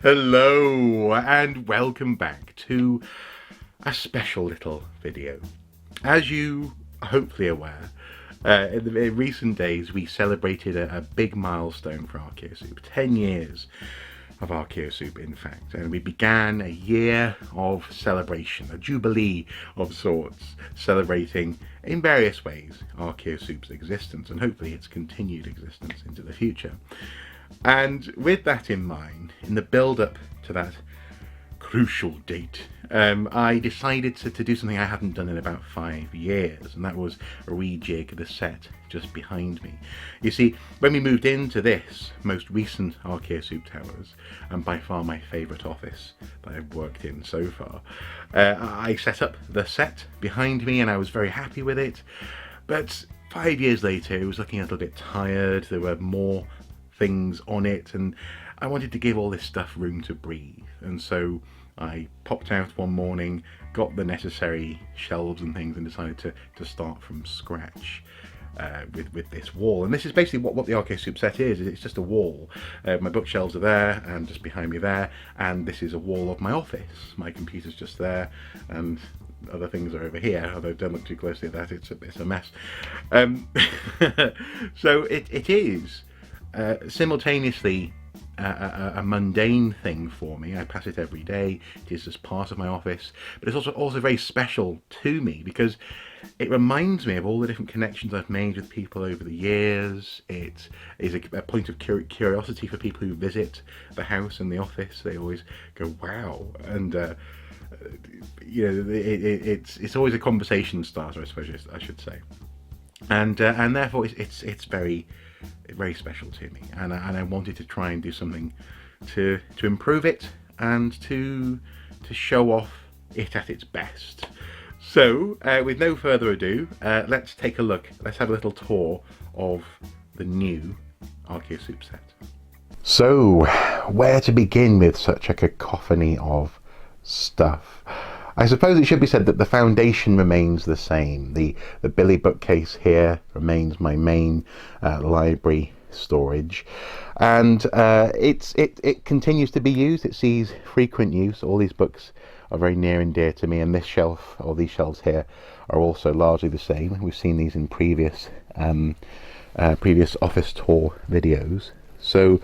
Hello and welcome back to a special little video. As you are hopefully aware, in recent days we celebrated a big milestone for Archaeosoup, 10 years of Archaeosoup in fact, and we began a year of celebration, a jubilee of sorts, celebrating in various ways Archaeosoup's existence and hopefully its continued existence into the future. And with that in mind, in the build-up to that crucial date, I decided to do something I hadn't done in about 5 years, and that was rejig the set just behind me. You see, when we moved into this most recent Archaeosoup Towers, and by far my favourite office that I've worked in so far, I set up the set behind me and I was very happy with it. But 5 years later, it was looking a little bit tired. There were more things on it and I wanted to give all this stuff room to breathe, and so I popped out one morning, got the necessary shelves and things, and decided to start from scratch with this wall. And this is basically what the Archaeosoup set is. It's just a wall. My bookshelves are there and just behind me there, and this is a wall of my office. My computer's just there and other things are over here, although don't look too closely at that, it's a mess. So it is simultaneously a mundane thing for me. I pass it every day. It is just part of my office, but it's also very special to me because it reminds me of all the different connections I've made with people over the years. It is a point of curiosity for people who visit the house and the office. They always go, wow, and you know, it's always a conversation starter, I suppose I should say, and therefore it's very special to me, and I wanted to try and do something to improve it and to show off it at its best. So with no further ado, let's take a look. Let's have a little tour of the new Archaeosoup set. So where to begin with such a cacophony of stuff? I suppose it should be said that the foundation remains the same. The Billy bookcase here remains my main library storage, and it continues to be used. It sees frequent use. All these books are very near and dear to me, and this shelf, or these shelves here, are also largely the same. We've seen these in previous office tour videos, so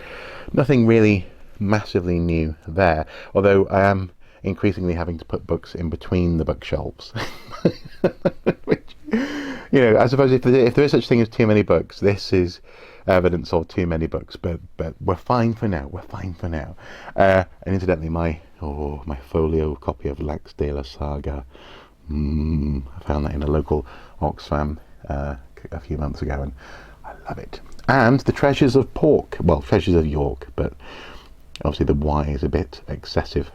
nothing really massively new there, although I am increasingly having to put books in between the bookshelves. Which, you know, I suppose if there is such thing as too many books, this is evidence of too many books, but we're fine for now. And incidentally, my folio copy of Laxdale Saga, I found that in a local Oxfam a few months ago, and I love it. And the Treasures of Pork, well, Treasures of York, but obviously the Y is a bit excessive.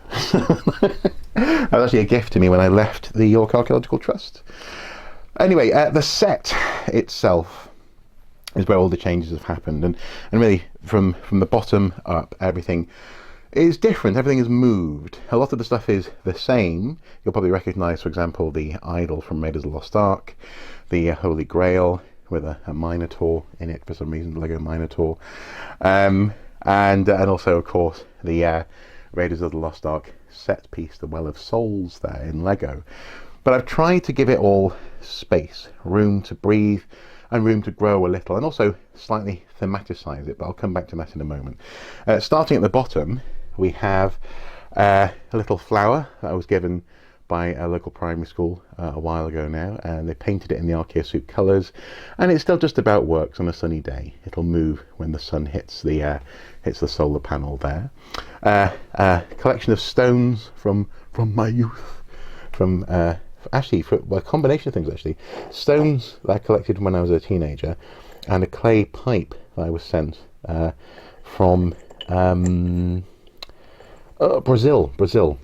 That was actually a gift to me when I left the York Archaeological Trust. Anyway, the set itself is where all the changes have happened, and really from the bottom up, everything is different. Everything is moved. A lot of the stuff is the same. You'll probably recognise, for example, the idol from Raiders of the Lost Ark, the Holy Grail with a Minotaur in it for some reason, the Lego Minotaur. And also, of course, the Raiders of the Lost Ark set piece, the Well of Souls there in Lego. But I've tried to give it all space, room to breathe and room to grow a little, and also slightly thematicize it, but I'll come back to that in a moment. Starting at the bottom, we have a little flower that I was given by a local primary school a while ago now, and they painted it in the Archaeosoup colours, and it still just about works on a sunny day. It'll move when the sun hits the solar panel there. A collection of stones from my youth, a combination of things actually. Stones that I collected when I was a teenager, and a clay pipe that I was sent from Brazil.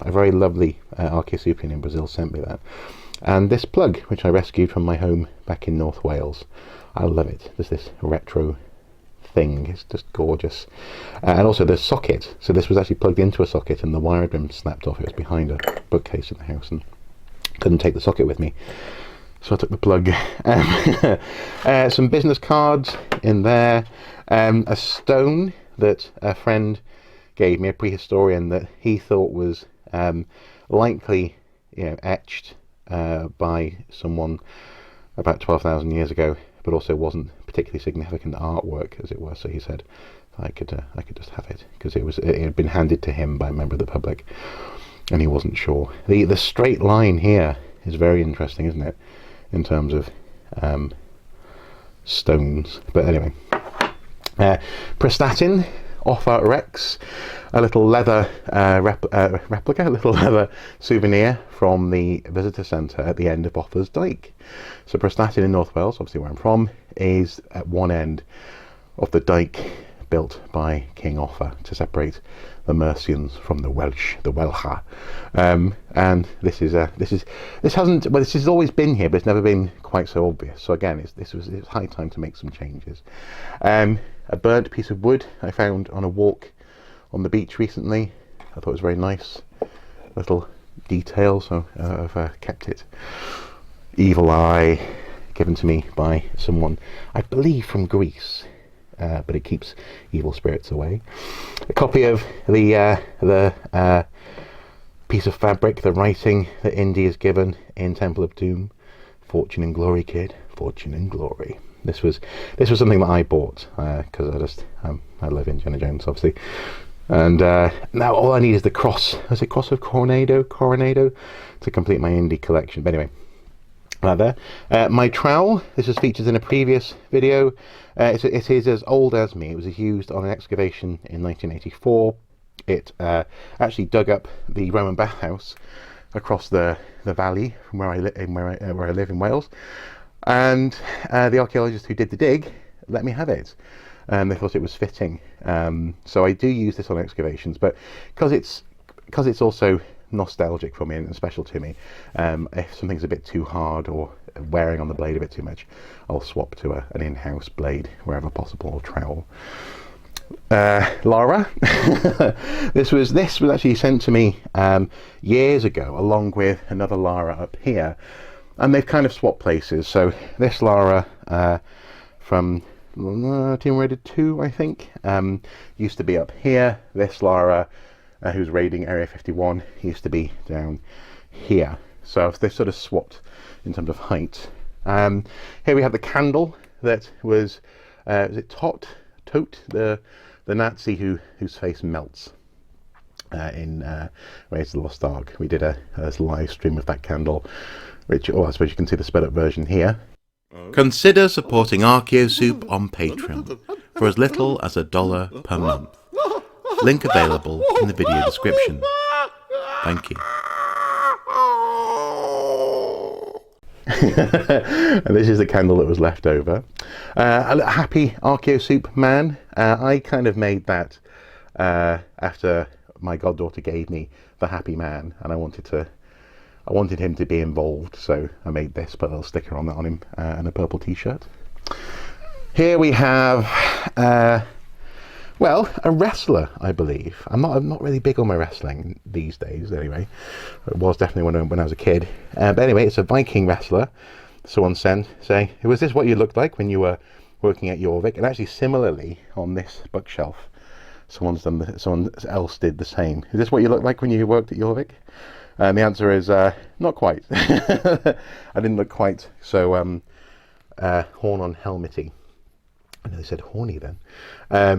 A very lovely Archaeosoupian in Brazil sent me that. And this plug, which I rescued from my home back in North Wales. I love it. There's this retro thing. It's just gorgeous. And also the socket. So this was actually plugged into a socket and the wire had been snapped off. It was behind a bookcase in the house and couldn't take the socket with me. So I took the plug. Some business cards in there. A stone that a friend gave me, a prehistorian, that he thought was likely, etched by someone about 12,000 years ago, but also wasn't particularly significant artwork, as it were. So he said I could just have it, because it had been handed to him by a member of the public, and he wasn't sure. The straight line here is very interesting, isn't it, in terms of stones. But anyway, Prestatyn, Offa Rex, a little leather replica, a little leather souvenir from the visitor centre at the end of Offa's Dyke. So Prestatyn in North Wales, obviously where I'm from, is at one end of the dyke built by King Offa to separate the Mercians from the Welsh, the Welcha. And this has always been here, but it's never been quite so obvious. So again, it's high time to make some changes. A burnt piece of wood I found on a walk on the beach recently. I thought it was very nice, little detail, so I've kept it. Evil eye, given to me by someone, I believe from Greece, but it keeps evil spirits away. A copy of the piece of fabric, the writing that Indy is given in Temple of Doom. Fortune and glory, kid. Fortune and glory. This was something that I bought because I love Indiana Jones, obviously. And now all I need is the cross. Is it Cross of Coronado to complete my Indy collection. But anyway, there. My trowel. This was featured in a previous video. It is as old as me. It was used on an excavation in 1984. It actually dug up the Roman bathhouse across the valley from where I live in Wales. And the archaeologists who did the dig let me have it. They thought it was fitting. So I do use this on excavations, but because it's also nostalgic for me and special to me, if something's a bit too hard or wearing on the blade a bit too much, I'll swap to an in-house blade wherever possible, or trowel. Lara. This was actually sent to me years ago, along with another Lara up here. And they've kind of swapped places. So this Lara from Tomb Raider 2, I think, used to be up here. This Lara, who's raiding Area 51, used to be down here. So they've sort of swapped in terms of height. Here we have the candle that was it Tote, the Nazi whose face melts in Raiders of the Lost Ark. We did a live stream of that candle, which, I suppose you can see the sped up version here. Consider supporting Archaeosoup on Patreon for as little as $1 per month. Link available in the video description. Thank you. And this is the candle that was left over. A happy Archaeosoup man. I kind of made that after my goddaughter gave me the happy man, and I wanted him to be involved, so I made this, put a little sticker on him, and a purple t-shirt. Here we have a wrestler, I believe. I'm not really big on my wrestling these days, anyway. It was definitely when I was a kid. But anyway, it's a Viking wrestler. Someone sent saying, "Was this what you looked like when you were working at Jorvik?" And actually, similarly, on this bookshelf, someone else did the same. Is this what you looked like when you worked at Jorvik? And the answer is not quite. I didn't look quite so horn on helmety. I know they said horny then.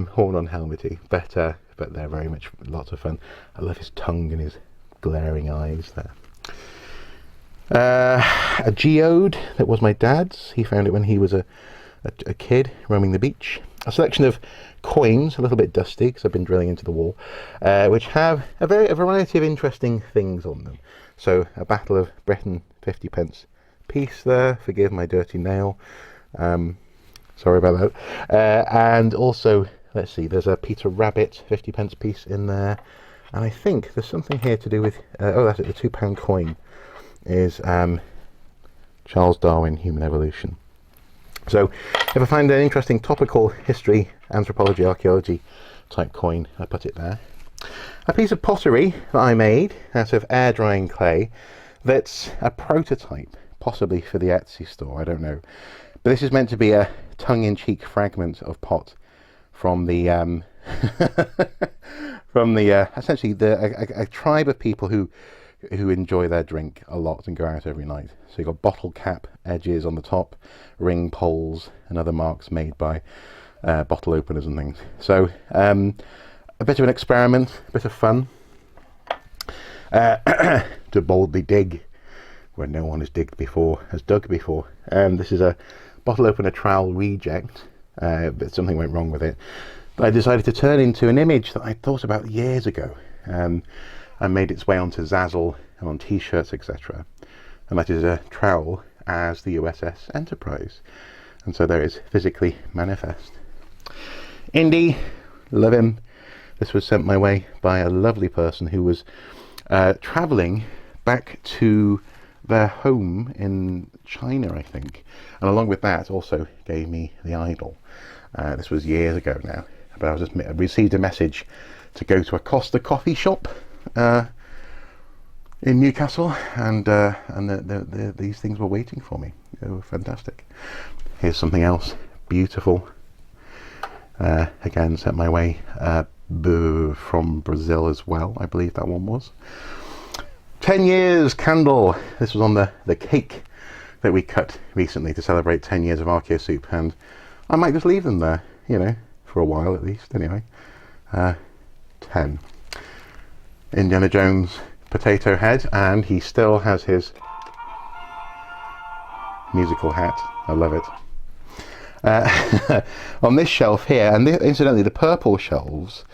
Horn on helmety, but they're very much lots of fun. I love his tongue and his glaring eyes there. A geode that was my dad's. He found it when he was a kid roaming the beach. A selection of coins, a little bit dusty because I've been drilling into the wall, which have a variety of interesting things on them. So a Battle of Britain 50p piece there. Forgive my dirty nail. Sorry about that. And also, let's see, there's a Peter Rabbit 50p piece in there. And I think there's something here to do with, that's it, the £2 coin is Charles Darwin, Human Evolution. So if I find an interesting topical history, anthropology, archaeology type coin, I put it there. A piece of pottery that I made out of air drying clay that's a prototype, possibly for the Etsy store, I don't know. But this is meant to be a tongue-in-cheek fragment of pot from the from the essentially a tribe of people who enjoy their drink a lot and go out every night. So you've got bottle cap edges on the top, ring poles and other marks made by bottle openers and things. So a bit of an experiment, a bit of fun, to boldly dig where no one has dug before. This is a bottle opener trowel reject, but something went wrong with it. But I decided to turn into an image that I thought about years ago, and made its way onto Zazzle and on t-shirts, etc. And that is a trowel as the USS Enterprise. And so there is physically manifest. Indy, love him. This was sent my way by a lovely person who was travelling back to their home in China, I think. And along with that also gave me the idol. This was years ago now, but I received a message to go to a Costa coffee shop in Newcastle, and these things were waiting for me. They were fantastic. Here's something else beautiful, again sent my way from Brazil as well, I believe that one was. 10 years candle. This was on the cake that we cut recently to celebrate 10 years of Archaeosoup, and I might just leave them there, you know, for a while at least. Anyway, 10. Indiana Jones potato head, and he still has his musical hat. I love it. On this shelf here, and incidentally the purple shelves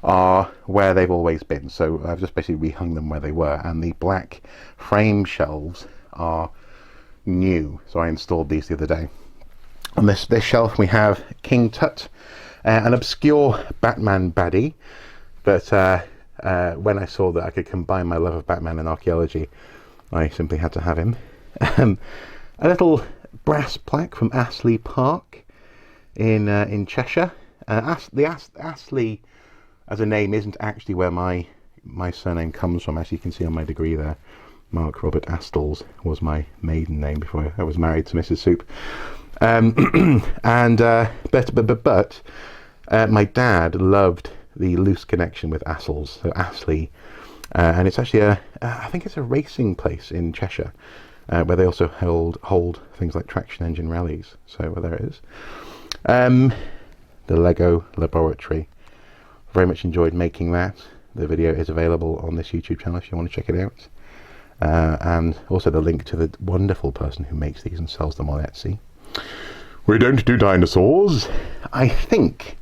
are where they've always been, so I've just basically rehung them where they were, and the black frame shelves are new, so I installed these the other day. On this shelf we have King Tut, an obscure Batman baddie, but when I saw that I could combine my love of Batman and archaeology, I simply had to have him. A little brass plaque from Astley Park in Cheshire. Astley as a name isn't actually where my surname comes from, as you can see on my degree there. Mark Robert Astles was my maiden name before I was married to Mrs. Soup. But my dad loved the loose connection with Astles, so Astley, and it's actually I think it's a racing place in Cheshire, where they also hold things like traction engine rallies. So there it is. The Lego laboratory. Very much enjoyed making that. The video is available on this YouTube channel if you want to check it out. And also the link to the wonderful person who makes these and sells them on Etsy. We don't do dinosaurs. I think,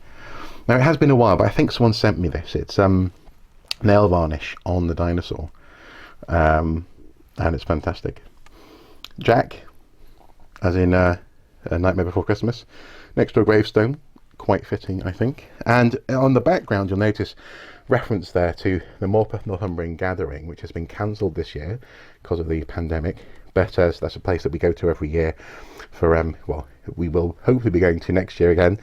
now it has been a while, but I think someone sent me this. It's nail varnish on the dinosaur, and it's fantastic. Jack, as in A Nightmare Before Christmas, next to a gravestone. Quite fitting, I think. And on the background you'll notice reference there to the Morpeth Northumbrian Gathering, which has been cancelled this year because of the pandemic, but that's a place that we go to every year for well, we will hopefully be going to next year again,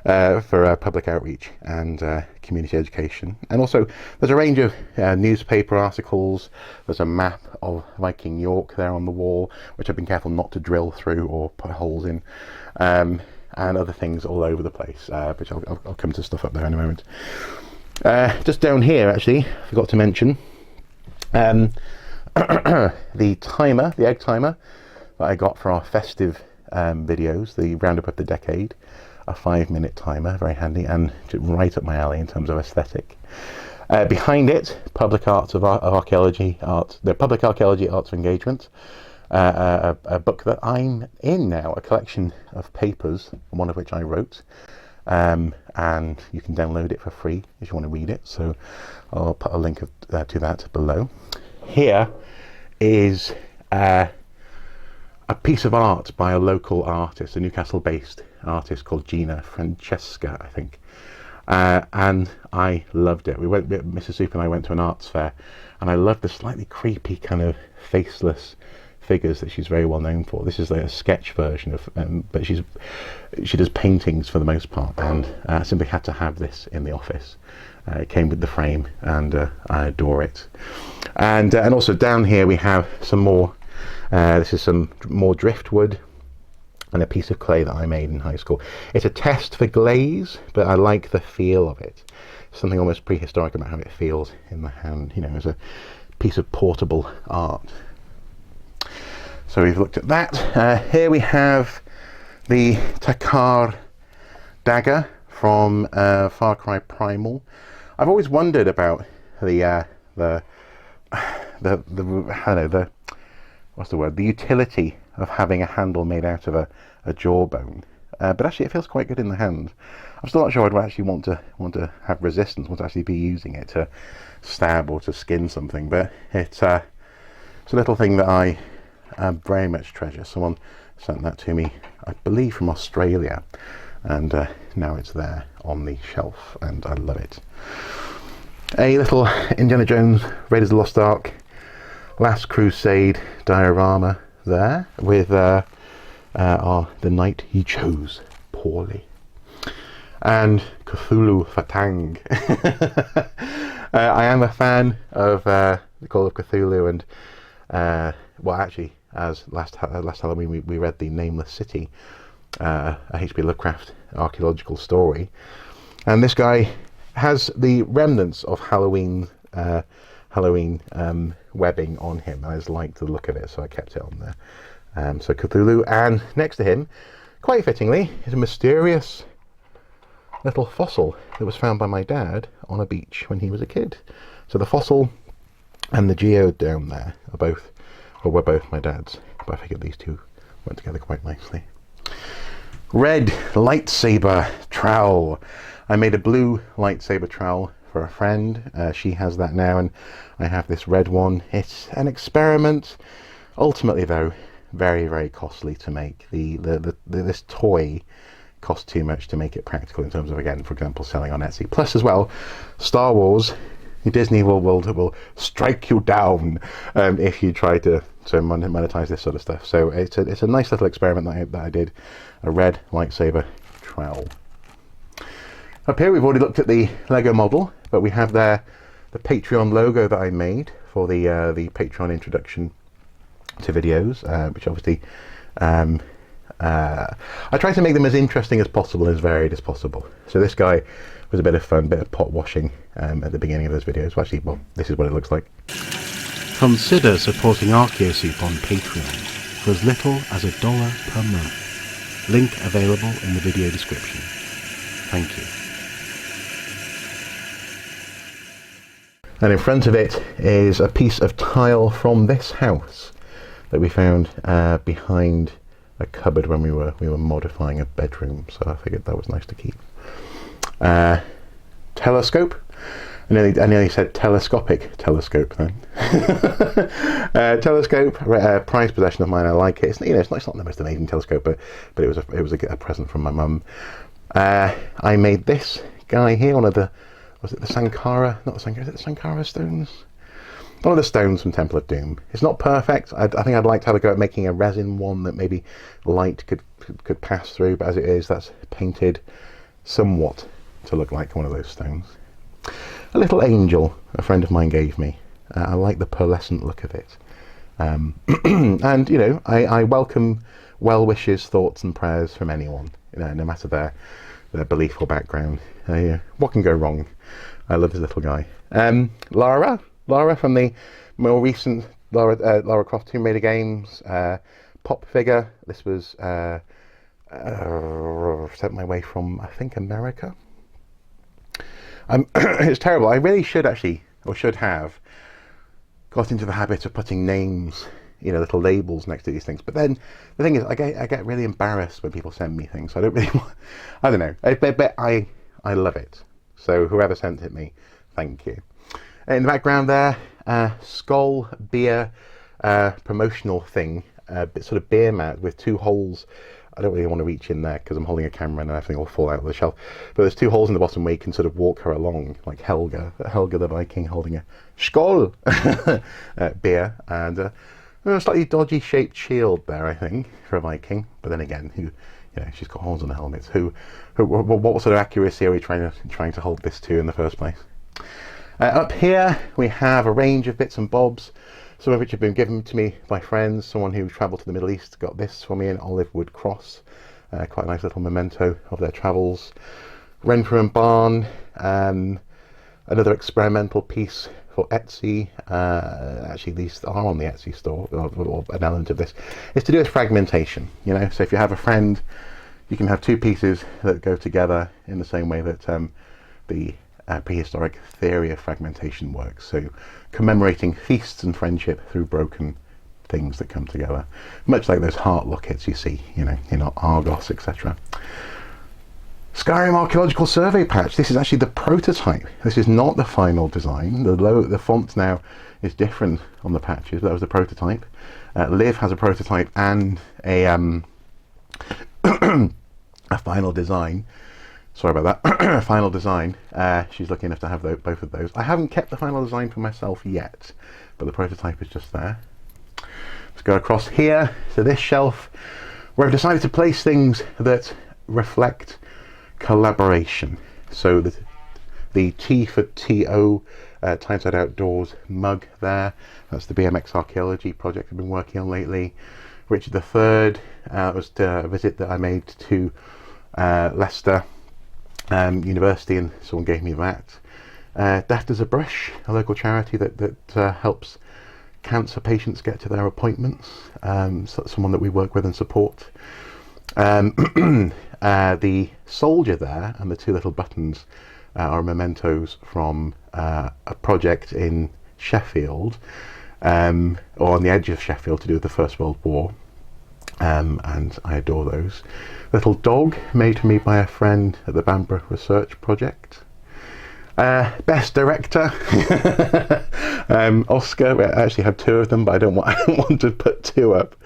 for public outreach and community education. And also there's a range of newspaper articles. There's a map of Viking York there on the wall, which I've been careful not to drill through or put holes in, and other things all over the place, which I'll come to stuff up there in a moment. Just down here, actually, forgot to mention the timer, the egg timer that I got for our festive videos, the roundup of the decade, a 5-minute timer, very handy and right up my alley in terms of aesthetic. Behind it, Public Arts of Archaeology Art, the Public Archaeology Arts of Engagement, a book that I'm in now, a collection of papers, one of which I wrote, and you can download it for free if you want to read it, so I'll put a link to that below. Here is a piece of art by a local artist, a Newcastle-based artist called Gina Francesca, I think, and I loved it. Mrs. Soup and I went to an arts fair, and I loved the slightly creepy kind of faceless figures that she's very well known for. This is like a sketch version of, but she does paintings for the most part, and I simply had to have this in the office. It came with the frame, and I adore it. And also down here we have some more. This is some more driftwood and a piece of clay that I made in high school. It's a test for glaze, but I like the feel of it. something almost prehistoric about how it feels in the hand, you know, as a piece of portable art. So we've looked at that. Here we have the Takar dagger from Far Cry Primal. I've always wondered about the utility of having a handle made out of a jawbone. But actually, it feels quite good in the hand. I'm still not sure I'd actually want to have resistance, want to actually be using it to stab or to skin something. But it's a little thing that I very much treasure. Someone sent that to me, I believe, from Australia, and now it's there on the shelf, and I love it. A little Indiana Jones Raiders of the Lost Ark Last Crusade diorama there with the knight he chose poorly, and Cthulhu Fatang. I am a fan of the Call of Cthulhu, and well, actually, as last Halloween we read the Nameless City, a H.P. Lovecraft archaeological story, and this guy has the remnants of Halloween webbing on him. I just liked the look of it, so I kept it on there. So Cthulhu, and next to him, quite fittingly, is a mysterious little fossil that was found by my dad on a beach when he was a kid. So the fossil and the geode down there were both my dad's, but I figured these two went together quite nicely. Red lightsaber trowel. I made a blue lightsaber trowel for a friend. She has that now, and I have this red one. It's an experiment. Ultimately, though, very, very costly to make. This toy cost too much to make it practical in terms of, again, for example, selling on Etsy. Plus, as well, Star Wars, Disney will strike you down if you try to monetize this sort of stuff. So it's a nice little experiment that I did. A red lightsaber trowel. Up here we've already looked at the Lego model, but we have there the Patreon logo that I made for the Patreon introduction to videos, which obviously I try to make them as interesting as possible, as varied as possible. So this guy was a bit of fun, bit of pot washing at the beginning of those videos. Well, actually, well, this is what it looks like. Consider supporting Archaeosoup on Patreon for as little as $1 per month. Link available in the video description. Thank you. And in front of it is a piece of tile from this house that we found behind a cupboard when we were modifying a bedroom. So I figured that was nice to keep. Telescope. I nearly said telescopic telescope then. Telescope, prized possession of mine. I like it. It's not the most amazing telescope, but it was a present from my mum. I made this guy here, one of the, was it the Sankara? Not the Sankara. Is it the Sankara stones? One of the stones from Temple of Doom. It's not perfect. I think I'd like to have a go at making a resin one that maybe light could pass through, but as it is, that's painted somewhat to look like one of those stones. A little angel a friend of mine gave me. I like the pearlescent look of it. And, you know, I welcome well wishes, thoughts and prayers from anyone, you know, no matter their belief or background. What can go wrong? I love this little guy. Lara from the more recent Lara Croft Tomb Raider games. Pop figure. This was sent my way from, I think, America. It's terrible. I really should have got into the habit of putting names, you know, little labels next to these things. But then the thing is, I get really embarrassed when people send me things. So I don't really want, I don't know. But I love it. So whoever sent it me, thank you. In the background there, Skull beer promotional thing, sort of beer mat with two holes. I don't really want to reach in there because I'm holding a camera and everything will fall out of the shelf. But there's two holes in the bottom where you can sort of walk her along, like Helga the Viking holding a Skål beer, and a slightly dodgy shaped shield there, I think, for a Viking. But then again, she's got holes on the helmets. What sort of accuracy are we trying to hold this to in the first place? Up here we have a range of bits and bobs, some of which have been given to me by friends. Someone who travelled to the Middle East got this for me, an olive wood cross, quite a nice little memento of their travels. Renfrew and Barn, Another experimental piece for Etsy, actually these are on the Etsy store, or an element of this, is to do with fragmentation. You know, so if you have a friend, you can have two pieces that go together in the same way that the prehistoric theory of fragmentation works. So commemorating feasts and friendship through broken things that come together, much like those heart lockets you see, you know, in Argos, etc. Skyrim Archaeological Survey patch. This is actually the prototype. This is not the final design. The font now is different on the patches, but that was the prototype. Liv has a prototype and a a final design. Sorry about that. A final design. She's lucky enough to have both of those. I haven't kept the final design for myself yet, but the prototype is just there. Let's go across here to this shelf, where I've decided to place things that reflect collaboration. So the T for TO, Tyneside Outdoors mug there, that's the BMX Archaeology project I've been working on lately. Richard III was a visit that I made to Leicester University, and someone gave me that. Daft as a Brush, a local charity that helps cancer patients get to their appointments, so someone that we work with and support. The soldier there and the two little buttons are mementos from a project in Sheffield, or on the edge of Sheffield, to do with the First World War, and I adore those. Little dog made for me by a friend at the Bamborough Research Project. Best director, Oscar. I actually have two of them, but I don't want to put two up.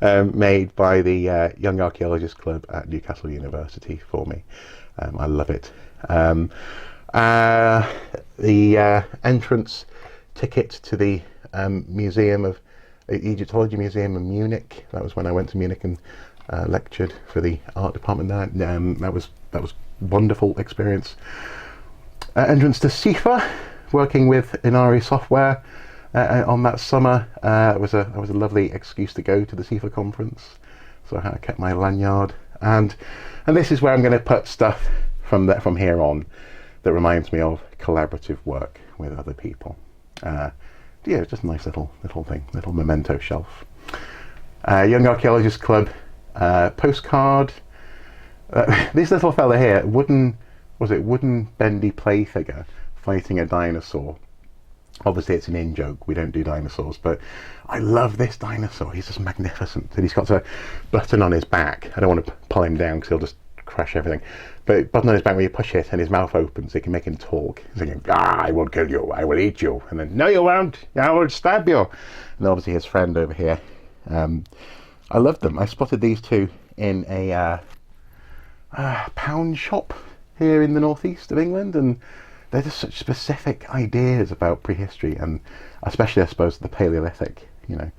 Made by the Young Archaeologists Club at Newcastle University for me. I love it. The entrance ticket to the Museum of Egyptology Museum in Munich. That was when I went to Munich and lectured for the art department there. That was wonderful experience. Entrance to SIFA, working with Inari Software on that summer. It was a lovely excuse to go to the SIFA conference, so I kept my lanyard. And this is where I'm going to put stuff from here on that reminds me of collaborative work with other people. Yeah, just a nice little thing, little memento shelf. Young Archaeologists Club postcard. This little fella here, wooden bendy play figure fighting a dinosaur. Obviously it's an in-joke, we don't do dinosaurs, but I love this dinosaur. He's just magnificent, and he's got a button on his back. I don't want to pull him down because he'll just crash everything, but button on his back where you push it and his mouth opens, it can make him talk. He's thinking, I will kill you, I will eat you, and then, no you won't, I will stab you. And obviously his friend over here. I love them. I spotted these two in a pound shop here in the northeast of England, and they're just such specific ideas about prehistory, and especially, I suppose, the Paleolithic. You know,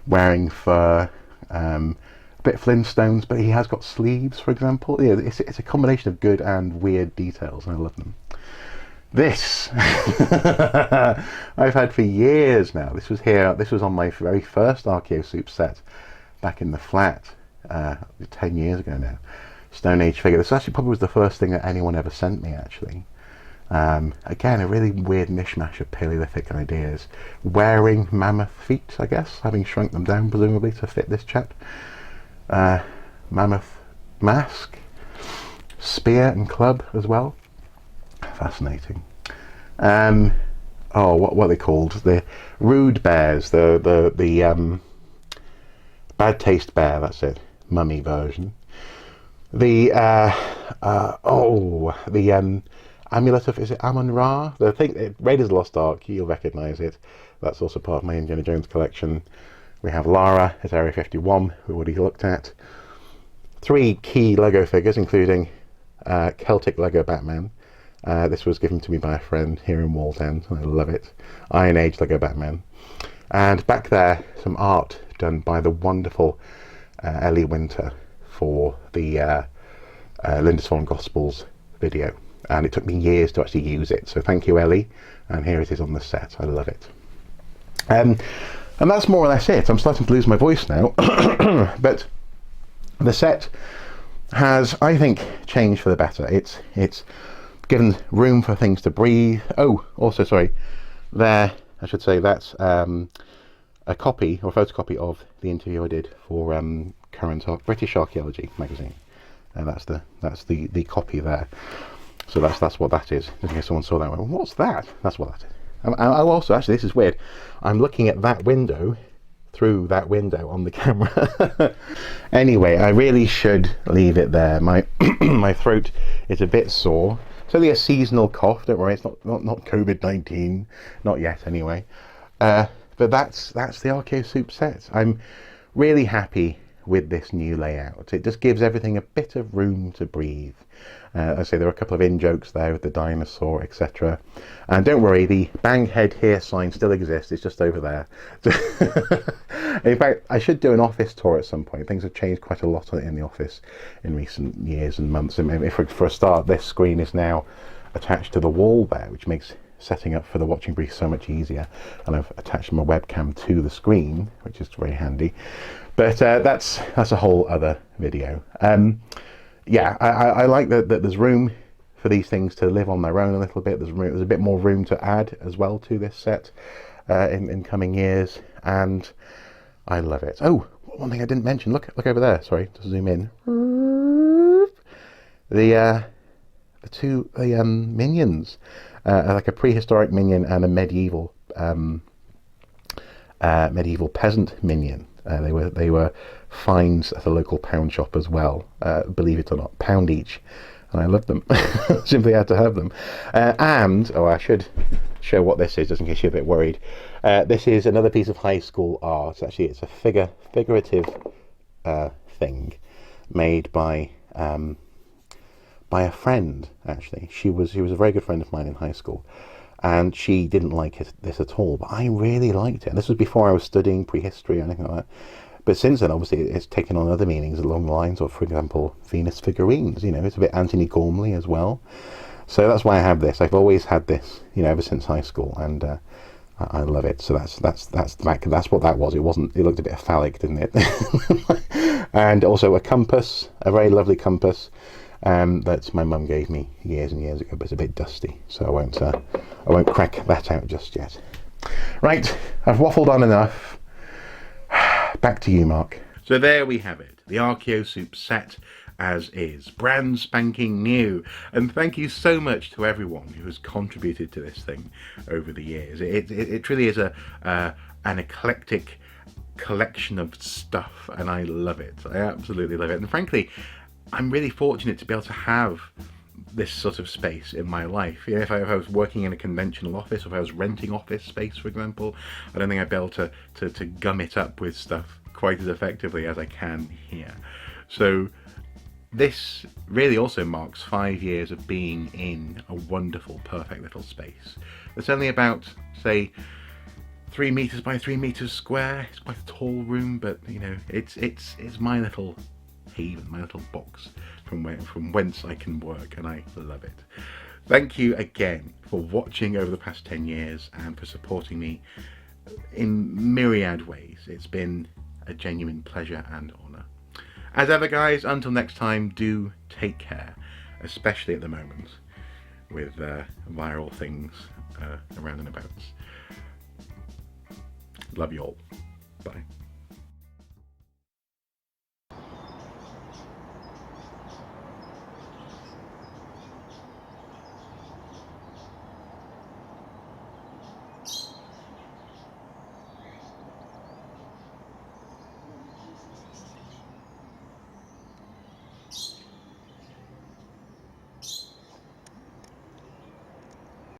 wearing fur, a bit Flintstones, but he has got sleeves, for example. Yeah, it's a combination of good and weird details, and I love them. This I've had for years now. This was on my very first Archaeosoup set back in the flat 10 years ago now. Stone Age figure. This actually probably was the first thing that anyone ever sent me, actually. Again, a really weird mishmash of Paleolithic ideas. Wearing mammoth feet, I guess, having shrunk them down presumably to fit this chap. Mammoth mask, spear and club as well. Fascinating. What are they called? The rude bears. The bad taste bear. That's it. Mummy version. The amulet of, is it Amun-Ra? The thing, Raiders of the Lost Ark, you'll recognise it. That's also part of my Indiana Jones collection. We have Lara at Area 51, we already looked at. 3 key Lego figures, including Celtic Lego Batman. This was given to me by a friend here in Walltown, and I love it. Iron Age Lego Batman. And back there, some art done by the wonderful Ellie Winter for the Lindisfarne Gospels video, and it took me years to actually use it, so thank you, Ellie. And here it is on the set. I love it. And that's more or less it. I'm starting to lose my voice now. But the set has, I think, changed for the better. It's given room for things to breathe. Oh, also, sorry, there, I should say, that's a copy or photocopy of the interview I did for British Archaeology magazine, and that's the copy there. So that's what that is. Just in case someone saw that, well, what's that? That's what that is. I also, actually, this is weird. I'm looking at that window through that window on the camera. Anyway, I really should leave it there. My my throat is a bit sore. It's only a seasonal cough. Don't worry, it's not COVID-19, not yet anyway. But that's the Archaeosoup set. I'm really happy with this new layout. It just gives everything a bit of room to breathe. I say there are a couple of in-jokes there with the dinosaur, etc. And don't worry, the bang head here sign still exists. It's just over there. In fact, I should do an office tour at some point. Things have changed quite a lot in the office in recent years and months. And maybe for a start, this screen is now attached to the wall there, which makes setting up for the watching brief so much easier. And I've attached my webcam to the screen, which is very handy. But that's a whole other video. Yeah, I like that there's room for these things to live on their own a little bit. There's a bit more room to add as well to this set in coming years, and I love it. Oh, one thing I didn't mention. Look over there. Sorry, to zoom in. The two minions, like a prehistoric minion and a medieval peasant minion. They were finds at a local pound shop as well, believe it or not, £1 each, and I love them. Simply had to have them. And I should show what this is, just in case you're a bit worried. This is another piece of high school art. Actually, it's a figurative thing made by a friend. Actually, she was a very good friend of mine in high school. And she didn't like this at all, but I really liked it. And this was before I was studying prehistory or anything like that. But since then, obviously, it's taken on other meanings along the lines of, for example, Venus figurines. It's a bit Anthony Gormley as well. So that's why I have this. I've always had this, ever since high school, and I love it. So that's what that was. It wasn't. It looked a bit phallic, didn't it? And also a compass, a very lovely compass. That my mum gave me years and years ago, but it's a bit dusty, so I won't crack that out just yet. Right, I've waffled on enough. Back to you, Mark. So there we have it, the Archaeosoup set as is, brand spanking new. And thank you so much to everyone who has contributed to this thing over the years. It truly is an eclectic collection of stuff, and I love it. I absolutely love it. And frankly, I'm really fortunate to be able to have this sort of space in my life. If I was working in a conventional office, or if I was renting office space, for example, I don't think I'd be able to gum it up with stuff quite as effectively as I can here. So this really also marks 5 years of being in a wonderful, perfect little space. It's only about, say, 3 meters by 3 meters square. It's quite a tall room, but it's my little haven, my little box from whence I can work, and I love it. Thank you again for watching over the past 10 years and for supporting me in myriad ways. It's been a genuine pleasure and honour. As ever, guys, until next time, do take care, especially at the moment with viral things around and about. Love you all. Bye.